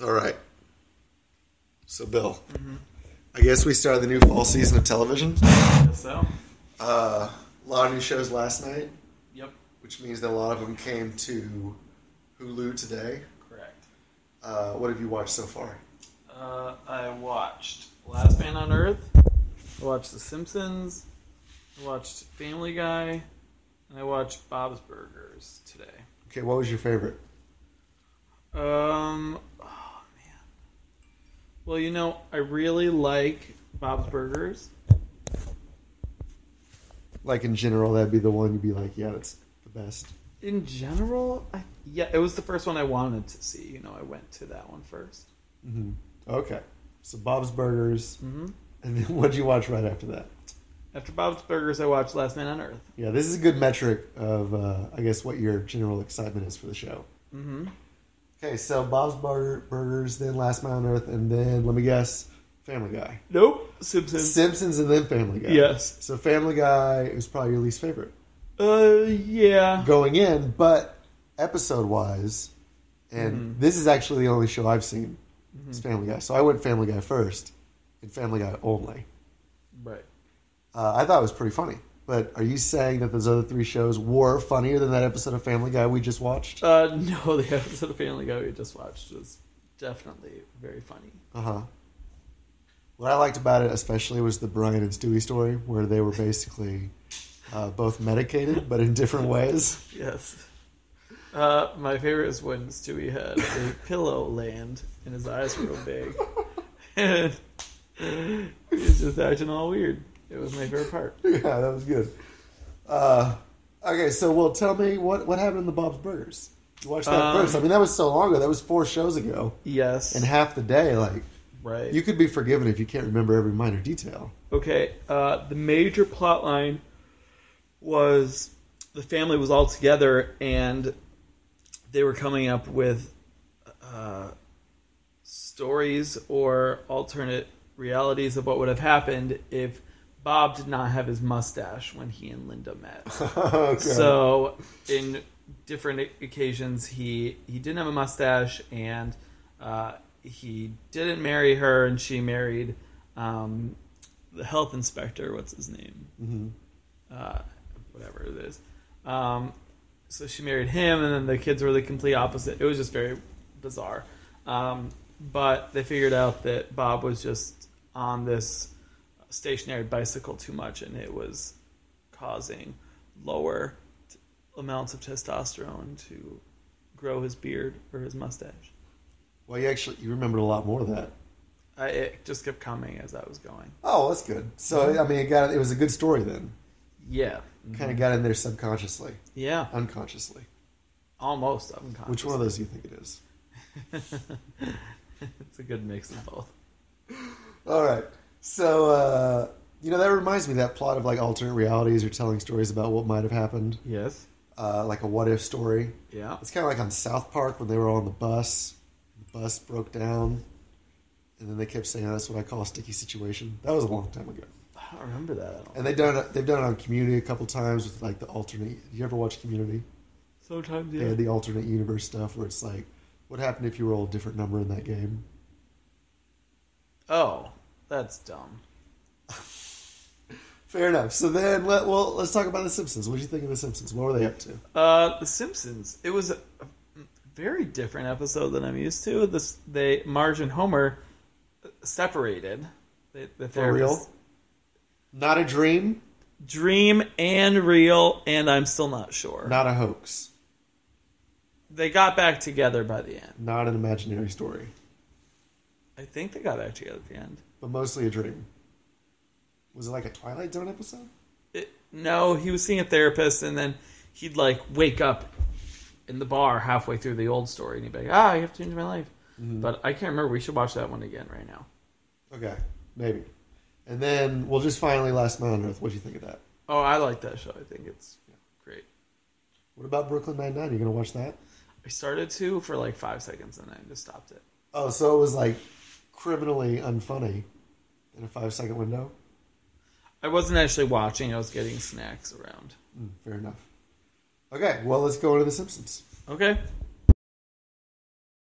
All right. So, Bill, I guess we started the new fall season of television. I guess so. A lot of new shows last night. Yep. Which means that a lot of them came to Hulu today. Correct. What have you watched so far? I watched Last Man on Earth. I watched The Simpsons. I watched Family Guy. And I watched Bob's Burgers today. Okay, what was your favorite? Oh, man. Well, I really like Bob's Burgers. Like in general, that'd be the one you'd be like, yeah, that's the best. In general, it was the first one I wanted to see. I went to that one first. Mm-hmm. Okay. So Bob's Burgers. Mm-hmm. And then what'd you watch right after that? After Bob's Burgers, I watched Last Man on Earth. Yeah, this is a good metric of, I guess, what your general excitement is for the show. Mm-hmm. Okay, so Bob's Burgers, then Last Man on Earth, and then, let me guess, Family Guy. Nope. Simpsons. Simpsons and then Family Guy. Yes. So Family Guy was probably your least favorite. Yeah. Going in, but episode-wise, and this is actually the only show I've seen, is Family Guy. So I went Family Guy first, and Family Guy only. Right. I thought it was pretty funny. But are you saying that those other three shows were funnier than that episode of Family Guy we just watched? No, the episode of Family Guy we just watched was definitely very funny. Uh-huh. What I liked about it especially was the Brian and Stewie story, where they were basically both medicated, but in different ways. Yes. My favorite is when Stewie had a pillow land and his eyes were real big. And he was just acting all weird. It was my favorite part. Yeah, that was good. Okay, so, tell me, what happened in the Bob's Burgers? You watched that first. I mean, that was so long ago. That was 4 shows ago. Yes. And half the day, right. You could be forgiven if you can't remember every minor detail. Okay, the major plot line was the family was all together and they were coming up with stories or alternate realities of what would have happened if Bob did not have his mustache when he and Linda met. Okay. So, in different occasions, he didn't have a mustache, and he didn't marry her, and she married the health inspector. What's his name? Mm-hmm. Whatever it is. So she married him, and then the kids were the complete opposite. It was just very bizarre. But they figured out that Bob was just on this stationary bicycle too much, and it was causing lower amounts of testosterone to grow his beard or his mustache. Well, you remembered a lot more of that. It just kept coming as I was going. Oh, that's good. So, I mean, it was a good story then. Yeah. Kind of got in there subconsciously. Yeah. Unconsciously. Almost unconsciously. Which one of those do you think it is? It's a good mix of both. All right. So, that reminds me of that plot of alternate realities or telling stories about what might have happened. Yes. Like a what if story. Yeah. It's kind of like on South Park when they were on the bus. The bus broke down. And then they kept saying, that's what I call a sticky situation. That was a long time ago. I don't remember that at all. And they've done it on Community a couple times with the alternate. You ever watch Community? Sometimes, yeah. They had the alternate universe stuff where it's what happened if you roll a different number in that game? Oh, that's dumb. Fair enough. So then, let's talk about The Simpsons. What did you think of The Simpsons? What were they up to? The Simpsons. It was a very different episode than I'm used to. Marge and Homer separated. For real? Not a dream? Dream and real, and I'm still not sure. Not a hoax. They got back together by the end. Not an imaginary story. I think they got back together at the end. But mostly a dream. Was it like a Twilight Zone episode? No, he was seeing a therapist, and then he'd wake up in the bar halfway through the old story, and he'd be like, you have to change my life. Mm-hmm. But I can't remember. We should watch that one again right now. Okay, maybe. And then, just finally, Last Man on Earth. What do you think of that? Oh, I like that show. I think it's great. What about Brooklyn Nine-Nine? You going to watch that? I started to for 5 seconds, and I just stopped it. Oh, so it was criminally unfunny in a 5-second window? I wasn't actually watching. I was getting snacks around. Fair enough. Okay, well, let's go into The Simpsons. Okay.